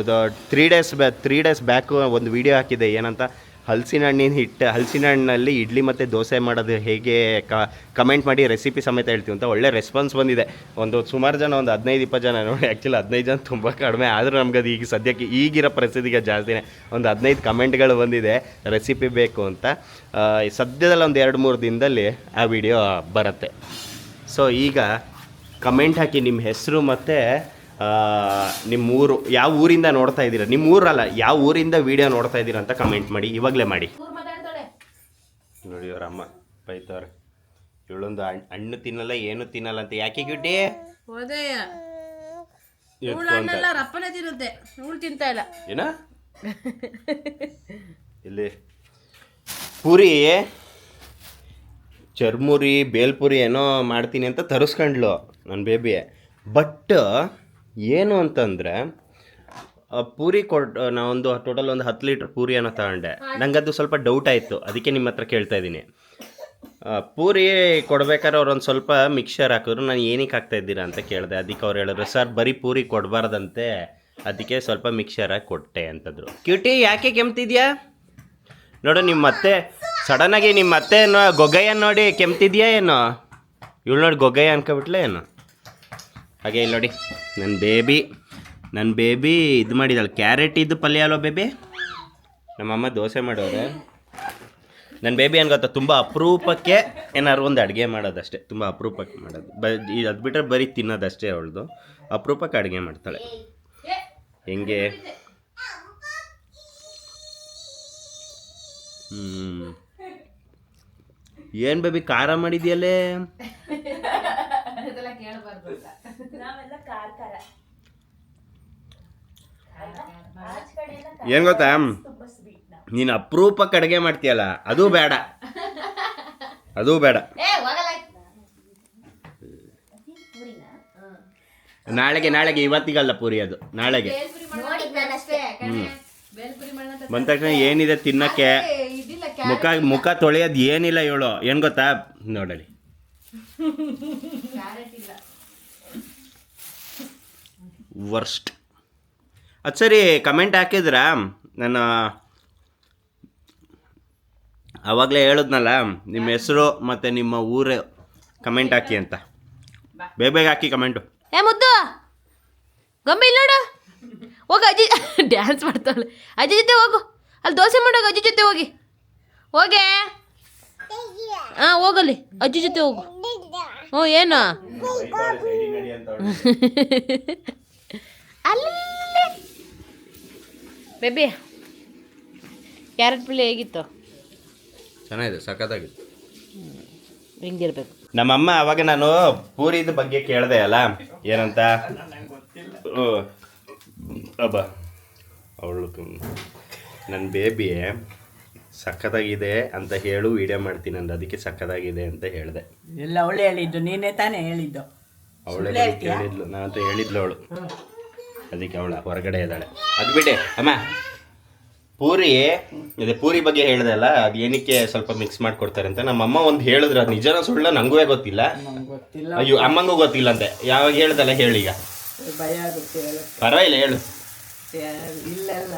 Speaker 1: 3 ಡೇಸ್ ಬ್ಯಾಕು ಒಂದು ವಿಡಿಯೋ ಹಾಕಿದೆ. ಏನಂತ, ಹಲಸಿನ ಹಣ್ಣಿನಲ್ಲಿ ಇಡ್ಲಿ ಮತ್ತು ದೋಸೆ ಮಾಡೋದು ಹೇಗೆ ಕಮೆಂಟ್ ಮಾಡಿ ರೆಸಿಪಿ ಸಮೇತ ಹೇಳ್ತೀವಿ ಅಂತ ಒಳ್ಳೆ ರೆಸ್ಪಾನ್ಸ್ ಬಂದಿದೆ. ಸುಮಾರು ಜನ, ಒಂದು 15-20 ಜನ ನೋಡಿ. ಆ್ಯಕ್ಚುಲಿ 15 ಜನ ತುಂಬ ಕಡಿಮೆ, ಆದರೂ ನಮ್ಗೆ ಅದು ಈಗ ಸದ್ಯಕ್ಕೆ ಈಗಿರೋ ಪರಿಸ್ಥಿತಿಗೆ ಜಾಸ್ತಿನೇ. ಒಂದು 15 ಕಮೆಂಟ್ಗಳು ಬಂದಿದೆ ರೆಸಿಪಿ ಬೇಕು ಅಂತ. ಸದ್ಯದಲ್ಲಿ ಒಂದು 2-3 ದಿನದಲ್ಲಿ ಆ ವಿಡಿಯೋ ಬರುತ್ತೆ. ಸೊ ಈಗ ಕಮೆಂಟ್ ಹಾಕಿ ನಿಮ್ಮ ಹೆಸರು ಮತ್ತು ನಿಮ್ಮೂರು, ಯಾವ ಊರಿಂದ ನೋಡ್ತಾ ಇದ್ದೀರಾ, ನಿಮ್ಮ ಊರಲ್ಲ ಯಾವ ಊರಿಂದ ವಿಡಿಯೋ ನೋಡ್ತಾ ಇದ್ದೀರಾ ಅಂತ ಕಮೆಂಟ್ ಮಾಡಿ. ಇವಾಗಲೇ ಮಾಡಿ ನೋಡಿ. ಅವ್ರ ಅಮ್ಮ ಬೈತವ್ರೆ, ಇವಳೊಂದು ಹಣ್ಣು ತಿನ್ನಲ್ಲ ಏನು ತಿನ್ನಲ್ಲ ಅಂತ. ಯಾಕೆ ಗಿಡ್ಡಿ
Speaker 2: ರಪ್ಪನೆ ತಿನ್ನುತ್ತೆ, ಇವಳು ತಿಂತಾ ಇಲ್ಲ.
Speaker 1: ಏನ ಇಲ್ಲಿ ಪೂರಿ, ಚರ್ಮುರಿ, ಬೇಲ್ಪುರಿ ಏನೋ ಮಾಡ್ತೀನಿ ಅಂತ ತರಿಸ್ಕೊಂಡ್ಲು ನನ್ನ ಬೇಬಿ. ಬಟ್ ಏನು ಅಂತಂದರೆ ಪೂರಿ ನಾವೊಂದು ಟೋಟಲ್ ಒಂದು 10 ಲೀಟ್ರ್ ಪೂರಿಯನ್ನು ತಗೊಂಡೆ. ನಂಗೆ ಅದು ಸ್ವಲ್ಪ ಡೌಟ್ ಆಯಿತು, ಅದಕ್ಕೆ ನಿಮ್ಮ ಹತ್ರ ಕೇಳ್ತಾ ಇದ್ದೀನಿ. ಪೂರಿ ಕೊಡ್ಬೇಕಾದ್ರೆ ಅವ್ರು ಒಂದು ಸ್ವಲ್ಪ ಮಿಕ್ಸರ್ ಹಾಕಿದ್ರು. ನಾನು ಏನಕ್ಕೆ ಹಾಕ್ತಾ ಇದ್ದೀರಾ ಅಂತ ಕೇಳಿದೆ. ಅದಕ್ಕೆ ಅವ್ರು ಹೇಳಿದ್ರು, ಸರ್ ಬರೀ ಪೂರಿ ಕೊಡಬಾರ್ದಂತೆ, ಅದಕ್ಕೆ ಸ್ವಲ್ಪ ಮಿಕ್ಸರ್ ಹಾಕಿ ಕೊಟ್ಟೆ ಅಂತಂದರು. ಕ್ಯೂಟಿ ಯಾಕೆ ಕೆಮ್ತಿದ್ಯಾ ನೋಡು, ನಿಮ್ಮ ಮತ್ತೆ ಸಡನ್ನಾಗಿ ನಿಮ್ಮ ಮತ್ತೆ ಗೊಗ್ಗಯ್ಯ ನೋಡಿ ಕೆಮ್ತಿದ್ಯಾ ಏನೋ? ಇವಳು ನೋಡಿ ಗೊಗ್ಗಯ್ಯ ಅನ್ಕೊಬಿಟ್ಲೆ ಏನು? ಹಾಗೆ ಇಲ್ಲಿ ನೋಡಿ ನನ್ನ ಬೇಬಿ ಇದು ಮಾಡಿದಾಳೆ, ಕ್ಯಾರೆಟ್ ಇದು ಪಲ್ಯ ಅಲ್ವ ಬೇಬಿ? ನಮ್ಮಮ್ಮ ದೋಸೆ ಮಾಡೋರೆ. ನನ್ನ ಬೇಬಿ ಏನು ಗೊತ್ತಾ, ತುಂಬ ಅಪರೂಪಕ್ಕೆ ಏನಾದ್ರು ಒಂದು ಅಡುಗೆ ಮಾಡೋದಷ್ಟೇ, ತುಂಬ ಅಪರೂಪಕ್ಕೆ ಮಾಡೋದು. ಅದು ಬಿಟ್ಟರೆ ಬರೀ ತಿನ್ನೋದಷ್ಟೇ ಅವಳದು. ಅಪರೂಪಕ್ಕೆ ಅಡುಗೆ ಮಾಡ್ತಾಳೆ. ಹೆಂಗೆ ಏನು ಬೇಬಿ ಖಾರ ಮಾಡಿದ್ಯಲ್ಲೇ? ಏನು ಗೊತ್ತಾ, ನೀನು ಅಪರೂಪಕ್ಕೆ ಅಡುಗೆ ಮಾಡ್ತೀಯಲ್ಲ, ಅದು ಬೇಡ. ನಾಳೆಗೆ ಇವತ್ತಿಗಲ್ಲ ಪೂರಿ, ಅದು ನಾಳೆಗೆ. ಬಂದ ತಕ್ಷಣ ಏನಿದೆ ತಿನ್ನಕ್ಕೆ, ಮುಖ ತೊಳೆಯೋದು ಏನಿಲ್ಲ ಹೇಳು. ಏನು ಗೊತ್ತಾ, ನೋಡಲಿ ವರ್ಸ್ಟ್. ಅದು ಸರಿ, ಕಮೆಂಟ್ ಹಾಕಿದ್ರಾ? ನಾನು ಆವಾಗಲೇ ಹೇಳಿದ್ನಲ್ಲ, ನಿಮ್ಮ ಹೆಸರು ಮತ್ತು ನಿಮ್ಮ ಊರು ಕಮೆಂಟ್ ಹಾಕಿ ಅಂತ. ಬೇಗ ಹಾಕಿ ಕಮೆಂಟು.
Speaker 2: ಮುದ್ದು ಗಂಬಿ ನೋಡು, ಹೋಗ ಅಜ್ಜಿ ಡ್ಯಾನ್ಸ್ ಮಾಡ್ತಾಳೆ. ಅಜ್ಜಿ ಜೊತೆ ಹೋಗು, ಅಲ್ಲಿ ದೋಸೆ ಮಾಡೋಗ ಅಜ್ಜಿ ಜೊತೆ ಹೋಗೆ. ಹಾಂ ಹೋಗಲಿ, ಅಜ್ಜಿ ಜೊತೆ ಹೋಗು. ಹ್ಞೂ ಏನು ಅಲ್ಲಿ ಬೇಬಿ ಕ್ಯಾರೆಟ್ ಪಲ್ಯ ಹೇಗಿತ್ತು?
Speaker 1: ಚೆನ್ನಾಗಿದೆ, ಸಖತ್ತಾಗಿತ್ತು.
Speaker 2: ಹಿಂಗಿರ್ಬೇಕು.
Speaker 1: ನಮ್ಮಮ್ಮ ಅವಾಗ ನಾನು ಪೂರಿದ ಬಗ್ಗೆ ಕೇಳಿದೆ ಅಲ್ಲ, ಏನಂತ ಅವಳು ನನ್ನ ಬೇಬಿ ಸಖತ್ತಾಗಿದೆ ಅಂತ ಹೇಳು, ವಿಡಿಯೋ ಮಾಡ್ತೀನಿ ಅಂದ. ಅದಕ್ಕೆ ಸಖತ್ತಾಗಿದೆ ಅಂತ ಹೇಳಿದೆ.
Speaker 4: ಎಲ್ಲ ಅವಳು ಹೇಳಿದ್ದು, ನೀನೇ ತಾನೇ ಹೇಳಿದ್ದು.
Speaker 1: ಅವಳೇ ಹೇಳಿದ್ಲು, ನಾನು ಅಂತ ಹೇಳಿದ್ಲು ಅವಳು. ಅದಕ್ಕೆ ಅವಳು ಹೊರಗಡೆ ಇದ್ದಾಳೆ. ಅದು ಬಿಟ್ಟೆ ಅಮ್ಮ, ಪೂರಿ ಬಗ್ಗೆ ಹೇಳಿದೆ ಅಲ್ಲ, ಅದು ಏನಕ್ಕೆ ಸ್ವಲ್ಪ ಮಿಕ್ಸ್ ಮಾಡಿಕೊಡ್ತಾರೆ ಅಂತ ನಮ್ಮಮ್ಮ ಒಂದು ಹೇಳಿದ್ರು. ಅದು ನಿಜನ ಸುಳ್ಳ ನಂಗೂ ಗೊತ್ತಿಲ್ಲ. ಅಯ್ಯೋ, ಅಮ್ಮಂಗೂ ಗೊತ್ತಿಲ್ಲ ಅಂತೆ. ಯಾವಾಗ ಹೇಳ್ದಲ್ಲ ಹೇಳೀಗ,
Speaker 4: ಭಯ ಆಗುತ್ತೆ.
Speaker 1: ಪರವಾಗಿಲ್ಲ ಹೇಳು.
Speaker 4: ಇಲ್ಲೆಲ್ಲ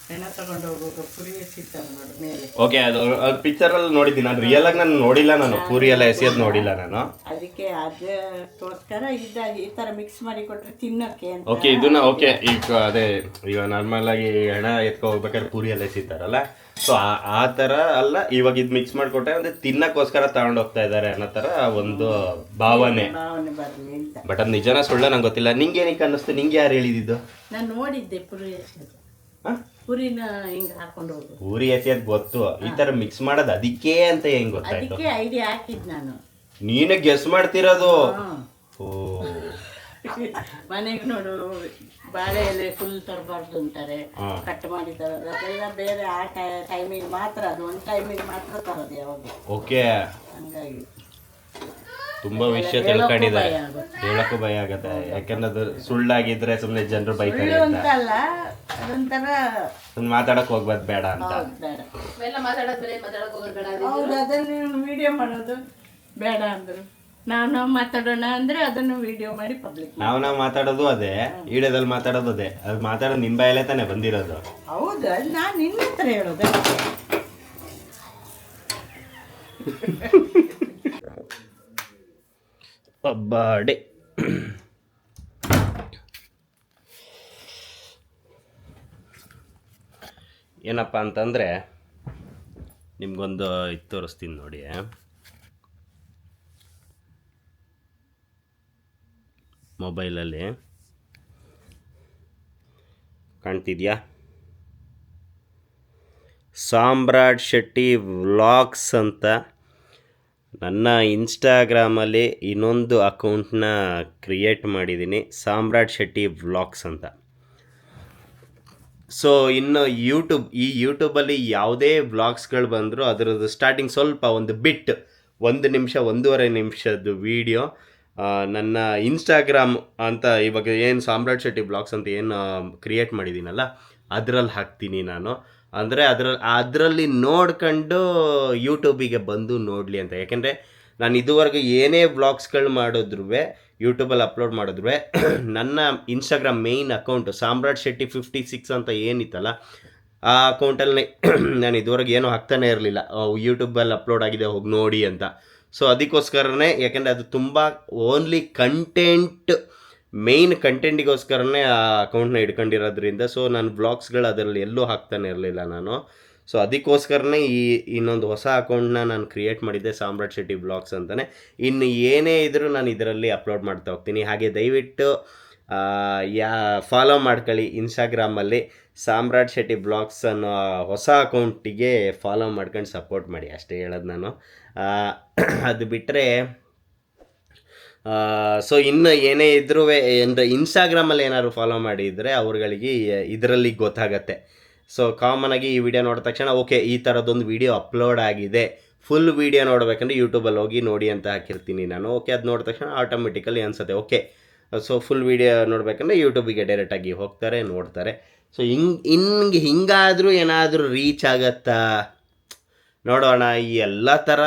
Speaker 4: ಹೆಣ ತಗೊಂಡು ಹೋಗೋದು ಪುರಿ ಸಿಗ್ತಾರೆ ನೋಡಿ ಮೇಲೆ.
Speaker 1: ಓಕೆ, ಅದು ಪಿಕ್ಚರಲ್ಲಿ ನೋಡಿದ್ದೀನಿ. ನಾನು ರಿಯಲ್ ಆಗಿ ನಾನು ನೋಡಿಲ್ಲ, ನಾನು ಪೂರಿ ಎಲ್ಲ ಎಸೆಯೋದು ನೋಡಿಲ್ಲ ನಾನು.
Speaker 4: ಅದಕ್ಕೆ ಅದಕ್ಕೋಸ್ಕರ ಈ ಥರ ಮಿಕ್ಸ್ ಮಾಡಿ ಕೊಟ್ಟರೆ ತಿನ್ನೋಕ್ಕೆ ಅಂತ.
Speaker 1: ಓಕೆ, ಇದನ್ನ ಓಕೆ. ಈಗ ಅದೇ ಈಗ ನಾರ್ಮಲ್ ಆಗಿ ಹೆಣ ಎತ್ಕೊ ಹೋಗ್ಬೇಕಾದ್ರೆ ಪೂರಿ ಎಲ್ಲ ಎಸಿತಾರಲ್ಲ, ಸೊ ಆ ಥರ ಅಲ್ಲ. ಇವಾಗ ಇದು ಮಿಕ್ಸ್ ಮಾಡಿಕೊಟ್ಟೆ ಅಂದರೆ ತಿನ್ನಕ್ಕೋಸ್ಕರ ತಗೊಂಡು ಹೋಗ್ತಾ ಇದ್ದಾರೆ ಅನ್ನೋ ಥರ ಒಂದು ಭಾವನೆ
Speaker 4: ಬರಲಿ ಅಂತ.
Speaker 1: ಬಟ್ ಅದು ನಿಜನ ಸುಳ್ಳ ನಂಗೆ ಗೊತ್ತಿಲ್ಲ. ನಿಂಗೆ ಏನಕ್ಕೆ ಅನ್ನಿಸ್ತು? ನಿಂಗೆ ಯಾರು ಹೇಳಿದ್ದು?
Speaker 4: ನಾನು ನೋಡಿದ್ದೆ ಪುರಿ ಎಸೆಯೋದು, ಪುರಿನ ಹಿಂಗೆ ಹಾಕೊಂಡು ಹೋಗೋದು.
Speaker 1: ಪೂರಿ ಎಸೆಯೋದು ಗೊತ್ತು, ಈ ಥರ ಮಿಕ್ಸ್ ಮಾಡೋದು ಅದಕ್ಕೆ ಅಂತ ಹೆಂಗೆ ಗೊತ್ತಾಯ್ತು?
Speaker 4: ಅದಕ್ಕೆ ಐಡಿಯಾ ಹಾಕಿದ್ದು ನಾನು.
Speaker 1: ನೀನೇ ಗೆಸ್ ಮಾಡ್ತಿರೋದು? ಓ,
Speaker 4: ಮನೆಗೆ ನೋಡು, ಬಾಳೆ ಎಲೆ ಫುಲ್ ತರಬಾರ್ದು ಅಂತಾರೆ, ಕಟ್ ಮಾಡಿ ತರೋದು ಅದೆಲ್ಲ ಬೇರೆ. ಆ ಟೈಮಿಗೆ ಮಾತ್ರ, ಅದು ಒಂದು ಟೈಮಿಗೆ ಮಾತ್ರ ತರೋದು ಯಾವಾಗ.
Speaker 1: ಓಕೆ,
Speaker 4: ಹಂಗಾಗಿ
Speaker 1: ತುಂಬಾ ವಿಷಯ ತಿಳ್ಕೊಂಡಿದ್ದಾರೆ. ಹೇಳಕ್ಕೂ ಭಯ ಆಗತ್ತೆ, ಯಾಕಂದ್ರೆ ಅದು ಸುಳ್ಳಾಗಿದ್ರೆ ಸುಮ್ಮನೆ ಜನರು ಬೈತಾರೆ ಅಂತ.
Speaker 4: ಅಂತಲ್ಲ, ಅದೊಂಥರ
Speaker 1: ಮಾತಾಡಕ್ ಹೋಗ್ಬಾರ್ದು, ಬೇಡ ಅಂತ.
Speaker 4: ಬೇಡ.
Speaker 2: ಮಾತಾಡೋದು
Speaker 4: ಹೌದು, ಅದನ್ನು ವಿಡಿಯೋ ಮಾಡೋದು ಬೇಡ ಅಂದರು. ನಾವು ಮಾತಾಡೋಣ ಅಂದ್ರೆ ಅದನ್ನು ವಿಡಿಯೋ ಮಾಡಿ ಪಬ್ಲಿಕ್.
Speaker 1: ನಾವು ಮಾತಾಡೋದು ಅದೇ, ವಿಡಿಯೋದಲ್ಲಿ ಮಾತಾಡೋದು ಅದೇ. ಅದು ಮಾತಾಡೋದು ನಿಮ್ಮ ಬಾಯಲ್ಲೇ ತಾನೇ ಬಂದಿರೋದು.
Speaker 4: ಹೌದು, ನಾನು ನಿನ್ನ ಹತ್ರ ಹೇಳೋದು.
Speaker 1: ಅಬ್ಬಾಡೆ. ಏನಪ್ಪ ಅಂತಂದರೆ ನಿಮ್ಗೊಂದು ಇದು ತೋರಿಸ್ತೀನಿ ನೋಡಿ. ಮೊಬೈಲಲ್ಲಿ ಕಾಣ್ತಿದ್ಯಾ? ಸಾಮ್ರಾಟ್ ಶೆಟ್ಟಿ ವ್ಲಾಗ್ಸ್ ಅಂತ ನನ್ನ ಇನ್ಸ್ಟಾಗ್ರಾಮಲ್ಲಿ ಇನ್ನೊಂದು ಅಕೌಂಟ್ನ ಕ್ರಿಯೇಟ್ ಮಾಡಿದ್ದೀನಿ, ಸಾಮ್ರಾಟ್ ಶೆಟ್ಟಿ ವ್ಲಾಗ್ಸ್ ಅಂತ. ಸೊ ಇನ್ನು ಯೂಟ್ಯೂಬಲ್ಲಿ ಯಾವುದೇ ವ್ಲಾಗ್ಸ್ಗಳು ಬಂದರೂ ಅದರದ್ದು ಸ್ಟಾರ್ಟಿಂಗ್ ಸ್ವಲ್ಪ ಒಂದು ಬಿಟ್ 1 ನಿಮಿಷ 1.5 ನಿಮಿಷದ ವೀಡಿಯೋ ನನ್ನ ಇನ್ಸ್ಟಾಗ್ರಾಮ್ ಅಂತ ಇವಾಗ ಏನು ಸಾಮ್ರಾಟ್ ಶೆಟ್ಟಿ ಬ್ಲಾಗ್ಸ್ ಅಂತ ಏನು ಕ್ರಿಯೇಟ್ ಮಾಡಿದ್ದೀನಲ್ಲ ಅದರಲ್ಲಿ ಹಾಕ್ತೀನಿ ನಾನು. ಅಂದರೆ ಅದರಲ್ಲಿ ನೋಡ್ಕೊಂಡು ಯೂಟ್ಯೂಬಿಗೆ ಬಂದು ನೋಡಲಿ ಅಂತ. ಯಾಕೆಂದರೆ ನಾನು ಇದುವರೆಗೂ ಏನೇ ವ್ಲಾಗ್ಸ್ಗಳು ಮಾಡಿದ್ರು ಯೂಟ್ಯೂಬಲ್ಲಿ ಅಪ್ಲೋಡ್ ಮಾಡಿದ್ರು ನನ್ನ ಇನ್ಸ್ಟಾಗ್ರಾಮ್ ಮೇಯ್ನ್ ಅಕೌಂಟು ಸಾಮ್ರಾಟ್ ಶೆಟ್ಟಿ 56 ಅಂತ ಏನಿತ್ತಲ್ಲ ಆ ಅಕೌಂಟಲ್ಲಿ ನಾನು ಇದುವರೆಗೆ ಏನೂ ಹಾಕ್ತಾನೆ ಇರಲಿಲ್ಲ, ಯೂಟ್ಯೂಬಲ್ಲಿ ಅಪ್ಲೋಡ್ ಆಗಿದೆ ಹೋಗಿ ನೋಡಿ ಅಂತ. ಸೊ ಅದಕ್ಕೋಸ್ಕರನೇ, ಯಾಕೆಂದರೆ ಅದು ತುಂಬ ಓನ್ಲಿ ಮೇಯ್ನ್ ಕಂಟೆಂಟಿಗೋಸ್ಕರನೇ ಆ ಅಕೌಂಟ್ನ ಇಟ್ಕೊಂಡಿರೋದ್ರಿಂದ ಸೊ ನಾನು ವ್ಲಾಗ್ಸ್ಗಳು ಅದರಲ್ಲಿ ಎಲ್ಲೂ ಹಾಕ್ತಾನೆ ಇರಲಿಲ್ಲ ನಾನು. ಸೊ ಅದಕ್ಕೋಸ್ಕರನೇ ಇನ್ನೊಂದು ಹೊಸ ಅಕೌಂಟ್ನ ನಾನು ಕ್ರಿಯೇಟ್ ಮಾಡಿದ್ದೆ, ಸಾಮ್ರಾಟ್ ಶೆಟ್ಟಿ ಬ್ಲಾಗ್ಸ್ ಅಂತಲೇ. ಇನ್ನು ಏನೇ ಇದ್ದರೂ ನಾನು ಇದರಲ್ಲಿ ಅಪ್ಲೋಡ್ ಮಾಡ್ತಾ ಹೋಗ್ತೀನಿ. ಹಾಗೆ ದಯವಿಟ್ಟು ಫಾಲೋ ಮಾಡ್ಕೊಳ್ಳಿ ಇನ್ಸ್ಟಾಗ್ರಾಮಲ್ಲಿ ಸಾಮ್ರಾಟ್ ಶೆಟ್ಟಿ ಬ್ಲಾಗ್ಸ್ ಅನ್ನೋ ಹೊಸ ಅಕೌಂಟಿಗೆ ಫಾಲೋ ಮಾಡ್ಕೊಂಡು ಸಪೋರ್ಟ್ ಮಾಡಿ, ಅಷ್ಟೇ ಹೇಳೋದು ನಾನು. ಅದು ಬಿಟ್ಟರೆ ಸೊ ಇನ್ನು ಏನೇ ಇದ್ರೂ ಅಂದರೆ ಇನ್ಸ್ಟಾಗ್ರಾಮಲ್ಲಿ ಏನಾದ್ರು ಫಾಲೋ ಮಾಡಿದರೆ ಅವ್ರುಗಳಿಗೆ ಇದರಲ್ಲಿ ಗೊತ್ತಾಗತ್ತೆ. ಸೊ ಕಾಮನಾಗಿ ಈ ವಿಡಿಯೋ ನೋಡಿದ ತಕ್ಷಣ ಓಕೆ ಈ ಥರದ್ದೊಂದು ವಿಡಿಯೋ ಅಪ್ಲೋಡ್ ಆಗಿದೆ, ಫುಲ್ ವಿಡಿಯೋ ನೋಡಬೇಕಂದ್ರೆ ಯೂಟ್ಯೂಬಲ್ಲಿ ಹೋಗಿ ನೋಡಿ ಅಂತ ಹಾಕಿರ್ತೀನಿ ನಾನು. ಓಕೆ ಅದು ನೋಡಿದ ತಕ್ಷಣ ಆಟೋಮೆಟಿಕಲಿ ಅನಿಸುತ್ತೆ ಓಕೆ ಸೊ ಫುಲ್ ವಿಡಿಯೋ ನೋಡಬೇಕಂದ್ರೆ ಯೂಟ್ಯೂಬಿಗೆ ಡೈರೆಕ್ಟಾಗಿ ಹೋಗ್ತಾರೆ, ನೋಡ್ತಾರೆ. ಸೊ ಹಿಂಗಾದರೂ ಏನಾದರೂ ರೀಚ್ ಆಗತ್ತಾ ನೋಡೋಣ. ಈ ಎಲ್ಲ ಥರ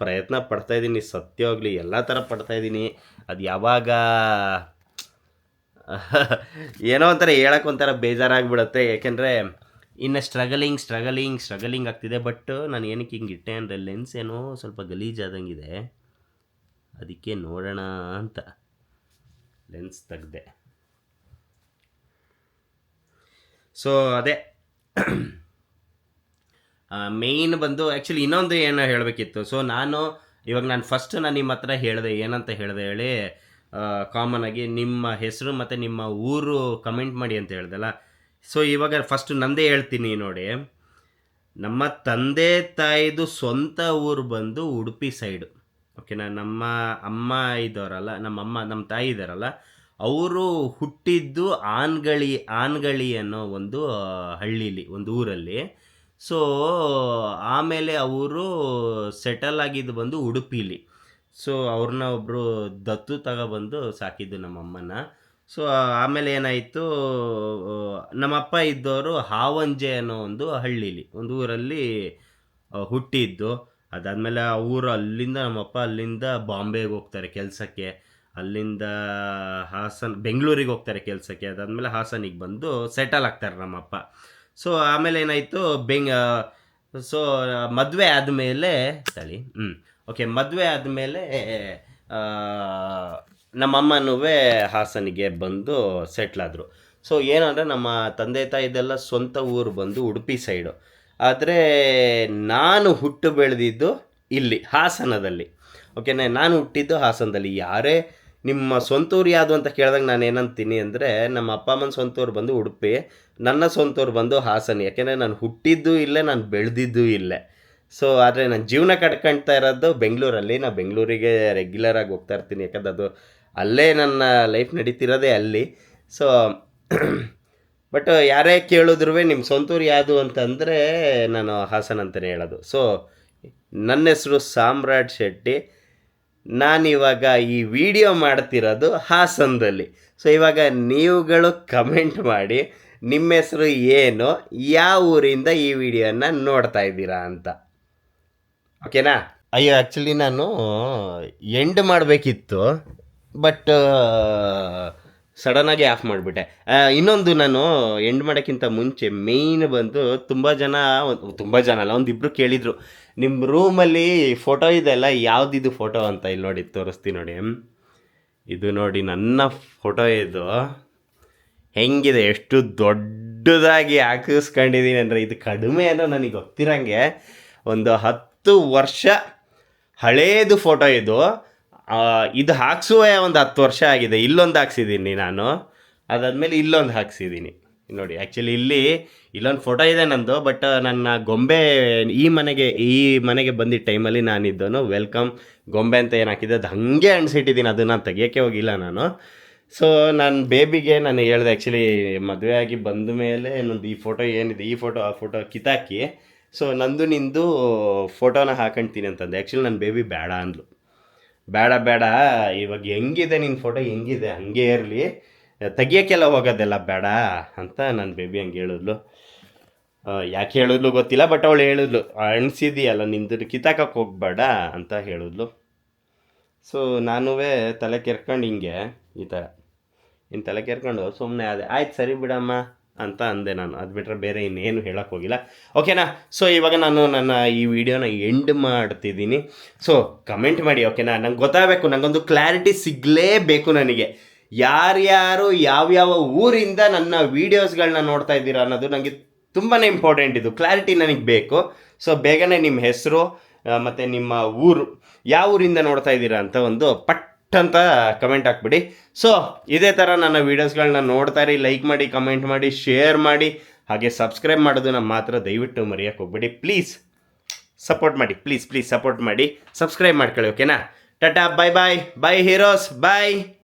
Speaker 1: ಪ್ರಯತ್ನ ಪಡ್ತಾಯಿದ್ದೀನಿ, ಸತ್ಯವಾಗ್ಲಿ ಎಲ್ಲ ಥರ ಪಡ್ತಾಯಿದ್ದೀನಿ. ಅದು ಯಾವಾಗ ಏನೋ ಒಂಥರ ಹೇಳೋಕೆ ಒಂಥರ ಬೇಜಾರಾಗಿಬಿಡುತ್ತೆ. ಯಾಕೆಂದರೆ ಇನ್ನು ಸ್ಟ್ರಗಲಿಂಗ್ ಆಗ್ತಿದೆ. ಬಟ್ ನಾನು ಏನಕ್ಕೆ ಹಿಂಗೆ ಇಟ್ಟೆ ಅಂದರೆ ಲೆನ್ಸ್ ಏನೋ ಸ್ವಲ್ಪ ಗಲೀಜಾದಂಗಿದೆ, ಅದಕ್ಕೆ ನೋಡೋಣ ಅಂತ ಲೆನ್ಸ್ ತೆಗ್ದೆ. ಸೊ ಅದೇ ಮೇಯ್ನ್ ಬಂದು ಆ್ಯಕ್ಚುಲಿ ಇನ್ನೊಂದು ಏನೋ ಹೇಳಬೇಕಿತ್ತು. ಸೊ ನಾನು ಫಸ್ಟ್ ನಿಮ್ಮ ಹತ್ರ ಹೇಳಿದೆ, ಏನಂತ ಹೇಳಿದೆ ಹೇಳಿ, ಕಾಮನಾಗಿ ನಿಮ್ಮ ಹೆಸರು ಮತ್ತು ನಿಮ್ಮ ಊರು ಕಮೆಂಟ್ ಮಾಡಿ ಅಂತ ಹೇಳ್ದಲ್ಲ. ಸೊ ಇವಾಗ ಫಸ್ಟ್ ನಂದೇ ಹೇಳ್ತೀನಿ ನೋಡಿ. ನಮ್ಮ ತಂದೆ ತಾಯಿದು ಸ್ವಂತ ಊರು ಬಂದು ಉಡುಪಿ ಸೈಡು, ಓಕೆನಾ. ನಮ್ಮ ಅಮ್ಮ ಇದ್ದವರಲ್ಲ, ನಮ್ಮ ತಾಯಿ ಇದ್ದಾರಲ್ಲ, ಅವರು ಹುಟ್ಟಿದ್ದು ಆನ್ಗಳಿ ಅನ್ನೋ ಒಂದು ಹಳ್ಳೀಲಿ, ಒಂದು ಊರಲ್ಲಿ. ಸೊ ಆಮೇಲೆ ಅವರು ಸೆಟಲ್ ಆಗಿದ್ದು ಬಂದು ಉಡುಪಿಲಿ. ಸೊ ಅವ್ರನ್ನ ಒಬ್ಬರು ದತ್ತು ತಗೊಬಂದು ಸಾಕಿದ್ದು ನಮ್ಮಮ್ಮನ. ಸೊ ಆಮೇಲೆ ಏನಾಯಿತು, ನಮ್ಮಪ್ಪ ಇದ್ದವರು ಹಾವಂಜೆ ಅನ್ನೋ ಒಂದು ಹಳ್ಳೀಲಿ, ಒಂದು ಊರಲ್ಲಿ ಹುಟ್ಟಿದ್ದು. ಅದಾದಮೇಲೆ ಆ ಊರು ನಮ್ಮಪ್ಪ ಅಲ್ಲಿಂದ ಬಾಂಬೆಗೆ ಹೋಗ್ತಾರೆ ಕೆಲಸಕ್ಕೆ, ಅಲ್ಲಿಂದ ಬೆಂಗಳೂರಿಗೆ ಹೋಗ್ತಾರೆ ಕೆಲಸಕ್ಕೆ. ಅದಾದಮೇಲೆ ಹಾಸನಿಗೆ ಬಂದು ಸೆಟಲ್ ಆಗ್ತಾರೆ ನಮ್ಮಪ್ಪ. ಸೊ ಆಮೇಲೆ ಏನಾಯಿತು, ಸೊ ಮದುವೆ ಆದಮೇಲೆ ಮದುವೆ ಆದಮೇಲೆ ನಮ್ಮಮ್ಮನೂ ಹಾಸನಿಗೆ ಬಂದು ಸೆಟ್ಲಾದರು. ಸೊ ಏನಂದರೆ ನಮ್ಮ ತಂದೆ ತಾಯಿದೆಲ್ಲ ಸ್ವಂತ ಊರು ಬಂದು ಉಡುಪಿ ಸೈಡು, ಆದರೆ ನಾನು ಹುಟ್ಟು ಬೆಳೆದಿದ್ದು ಇಲ್ಲಿ ಹಾಸನದಲ್ಲಿ, ಓಕೆನಾ. ನಾನು ಹುಟ್ಟಿದ್ದು ಹಾಸನದಲ್ಲಿ. ಯಾರೇ ನಿಮ್ಮ ಸ್ವಂತ ಊರು ಯಾವುದು ಅಂತ ಕೇಳಿದಾಗ ನಾನು ಏನಂತೀನಿ ಅಂದರೆ, ನಮ್ಮ ಅಪ್ಪ ಅಮ್ಮನ ಸ್ವಂತ ಊರು ಬಂದು ಉಡುಪಿ, ನನ್ನ ಸ್ವಂತ ಊರು ಬಂದು ಹಾಸನ. ಯಾಕೆಂದರೆ ನಾನು ಹುಟ್ಟಿದ್ದು ಇಲ್ಲೇ, ನಾನು ಬೆಳೆದಿದ್ದು ಇಲ್ಲೇ. ಸೊ ಆದರೆ ನಾನು ಜೀವನ ಕಟ್ಕೊಳ್ತಾ ಇರೋದು ಬೆಂಗಳೂರಲ್ಲಿ. ನಾನು ಬೆಂಗಳೂರಿಗೆ ರೆಗ್ಯುಲರಾಗಿ ಹೋಗ್ತಾ ಇರ್ತೀನಿ, ಯಾಕಂದ್ರೆ ಅದು ಅಲ್ಲೇ ನನ್ನ ಲೈಫ್ ನಡೀತಿರೋದೇ ಅಲ್ಲಿ. ಸೊ ಬಟ್ ಯಾರೇ ಕೇಳಿದ್ರು ನಿಮ್ಮ ಸ್ವಂತ ಊರು ಯಾವುದು ಅಂತಂದರೆ ನಾನು ಹಾಸನ ಅಂತಲೇ ಹೇಳೋದು. ಸೊ ನನ್ನ ಹೆಸರು ಸಾಮ್ರಾಟ್ ಶೆಟ್ಟಿ, ನಾನಿವಾಗ ಈ ವಿಡಿಯೋ ಮಾಡ್ತಿರೋದು ಹಾಸನದಲ್ಲಿ. ಸೊ ಇವಾಗ ನೀವುಗಳು ಕಮೆಂಟ್ ಮಾಡಿ ನಿಮ್ಮ ಹೆಸರು ಏನು, ಯಾವ ಊರಿಂದ ಈ ವಿಡಿಯೋನ ನೋಡ್ತಾ ಇದ್ದೀರಾ ಅಂತ, ಓಕೆನಾ. ಅಯ್ಯೋ ಆ್ಯಕ್ಚುಲಿ ನಾನು ಎಂಡ್ ಮಾಡಬೇಕಿತ್ತು, ಬಟ್ ಸಡನ್ನಾಗಿ ಆಫ್ ಮಾಡಿಬಿಟ್ಟೆ. ಇನ್ನೊಂದು, ನಾನು ಎಂಡ್ ಮಾಡೋಕ್ಕಿಂತ ಮುಂಚೆ ಮೇಯ್ನ್ ಬಂದು ತುಂಬ ಜನ ಅಲ್ಲ, ಒಂದಿಬ್ಬರು ಕೇಳಿದರು, ನಿಮ್ಮ ರೂಮಲ್ಲಿ ಫೋಟೋ ಇದೆಲ್ಲ ಯಾವುದಿದು ಫೋಟೋ ಅಂತ. ಇಲ್ಲಿ ನೋಡಿ ತೋರಿಸ್ತೀನಿ ನೋಡಿ, ಇದು ನೋಡಿ ನನ್ನ ಫೋಟೋ. ಇದು ಹೆಂಗಿದೆ, ಎಷ್ಟು ದೊಡ್ಡದಾಗಿ ಹಾಕಿಸ್ಕೊಂಡಿದ್ದೀನಿ ಅಂದರೆ, ಇದು ಕಡಿಮೆ ಅನ್ನೋ ನನಗೆ ಗೊತ್ತಿರಂಗೆ ಒಂದು 10 ವರ್ಷ ಹಳೇದು ಫೋಟೋ ಇದು. ಇದು ಹಾಕ್ಸುವೆ ಒಂದು 10 ವರ್ಷ ಆಗಿದೆ. ಇಲ್ಲೊಂದು ಹಾಕ್ಸಿದ್ದೀನಿ ನಾನು, ಅದಾದಮೇಲೆ ಇಲ್ಲೊಂದು ಹಾಕ್ಸಿದ್ದೀನಿ ನೋಡಿ. ಆ್ಯಕ್ಚುಲಿ ಇಲ್ಲೊಂದು ಫೋಟೋ ಇದೆ ನಂದು, ಬಟ್ ನನ್ನ ಗೊಂಬೆ ಈ ಮನೆಗೆ ಬಂದಿದ್ದ ಟೈಮಲ್ಲಿ ನಾನಿದ್ದನು ವೆಲ್ಕಮ್ ಗೊಂಬೆ ಅಂತ ಏನು ಹಾಕಿದ್ದೆ ಅದು ಹಾಗೆ ಅಣಿಸಿಟ್ಟಿದ್ದೀನಿ, ಅದನ್ನು ತೆಗಿಯೋಕ್ಕೆ ಹೋಗಿಲ್ಲ ನಾನು. ಸೊ ನಾನು ಬೇಬಿಗೆ ನಾನು ಹೇಳಿದೆ, ಆ್ಯಕ್ಚುಲಿ ಮದುವೆ ಆಗಿ ಬಂದ ಮೇಲೆ ಇನ್ನೊಂದು ಈ ಫೋಟೋ ಏನಿದೆ, ಈ ಫೋಟೋ ಆ ಫೋಟೋ ಕಿತ್ತಾಕಿ ಸೊ ನಿಂದು ಫೋಟೋನ ಹಾಕೊಳ್ತೀನಿ ಅಂತಂದೆ. ಆ್ಯಕ್ಚುಲಿ ನನ್ನ ಬೇಬಿ ಬೇಡ ಅಂದ್ಲು. ಬೇಡ ಬೇಡ, ಇವಾಗ ಹೆಂಗಿದೆ ನಿನ್ನ ಫೋಟೋ ಹೆಂಗಿದೆ ಹಂಗೆ ಇರಲಿ, ತೆಗಿಯೋಕ್ಕೆಲ್ಲ ಹೋಗೋದೆಲ್ಲ ಬೇಡ ಅಂತ ನನ್ನ ಬೇಬಿ ಹಂಗೆ ಹೇಳಿದ್ಲು. ಯಾಕೆ ಹೇಳಿದ್ಲು ಗೊತ್ತಿಲ್ಲ, ಬಟ್ ಅವಳು ಹೇಳಿದ್ಲು ಅಣಿಸಿದೆಯಲ್ಲ ನಿಂದು ಕಿತ್ತಾಕಕ್ಕೆ ಹೋಗ್ಬೇಡ ಅಂತ ಹೇಳಿದ್ಲು. ಸೊ ನಾನೂ ತಲೆ ಕೆರ್ಕೊಂಡು ಹಿಂಗೆ ಈ ಥರ ಇನ್ನು ತಲೆ ಕೆರ್ಕೊಂಡು ಸುಮ್ಮನೆ ಅದೇ ಆಯ್ತು ಸರಿ ಬಿಡಮ್ಮ ಅಂತ ಅಂದೆ ನಾನು. ಅದು ಬಿಟ್ಟರೆ ಬೇರೆ ಇನ್ನೇನು ಹೇಳೋಕ್ಕೆ ಹೋಗಿಲ್ಲ. ಓಕೆನಾ? ಸೊ ಇವಾಗ ನಾನು ನನ್ನ ಈ ವಿಡಿಯೋನ ಎಂಡ್ ಮಾಡ್ತಿದ್ದೀನಿ. ಸೊ ಕಮೆಂಟ್ ಮಾಡಿ ಓಕೆನಾ, ನಂಗೆ ಗೊತ್ತಾಗಬೇಕು, ನನಗೊಂದು ಕ್ಲಾರಿಟಿ ಸಿಗಲೇಬೇಕು ನನಗೆ. ಯಾರ್ಯಾರು ಯಾವ್ಯಾವ ಊರಿಂದ ನನ್ನ ವೀಡಿಯೋಸ್ಗಳನ್ನ ನೋಡ್ತಾ ಇದ್ದೀರಾ ಅನ್ನೋದು ನನಗೆ ತುಂಬಾ ಇಂಪಾರ್ಟೆಂಟ್. ಇದು ಕ್ಲಾರಿಟಿ ನನಗೆ ಬೇಕು. ಸೊ ಬೇಗನೆ ನಿಮ್ಮ ಹೆಸರು ಮತ್ತು ನಿಮ್ಮ ಊರು, ಯಾವ ಊರಿಂದ ನೋಡ್ತಾ ಇದ್ದೀರಾ ಅಂತ ಒಂದು ಪಟ್ ಅಂತ ಕಮೆಂಟ್ ಹಾಕ್ಬಿಡಿ. ಸೊ ಇದೇ ಥರ ನನ್ನ ವೀಡಿಯೋಸ್ಗಳನ್ನ ನೋಡ್ತಾ ಇರಿ, ಲೈಕ್ ಮಾಡಿ, ಕಮೆಂಟ್ ಮಾಡಿ, ಶೇರ್ ಮಾಡಿ, ಹಾಗೆ ಸಬ್ಸ್ಕ್ರೈಬ್ ಮಾಡೋದನ್ನ ಮಾತ್ರ ದಯವಿಟ್ಟು ಮರೆಯೋಕ್ಕೆ ಹೋಗ್ಬೇಡಿ. ಪ್ಲೀಸ್ ಸಪೋರ್ಟ್ ಮಾಡಿ, ಪ್ಲೀಸ್ ಸಪೋರ್ಟ್ ಮಾಡಿ, ಸಬ್ಸ್ಕ್ರೈಬ್ ಮಾಡ್ಕೊಳ್ಳಿ. ಓಕೆನಾ? ಟಾಟಾ, ಬಾಯ್ ಬಾಯ್, ಬಾಯ್ ಹೀರೋಸ್, ಬಾಯ್.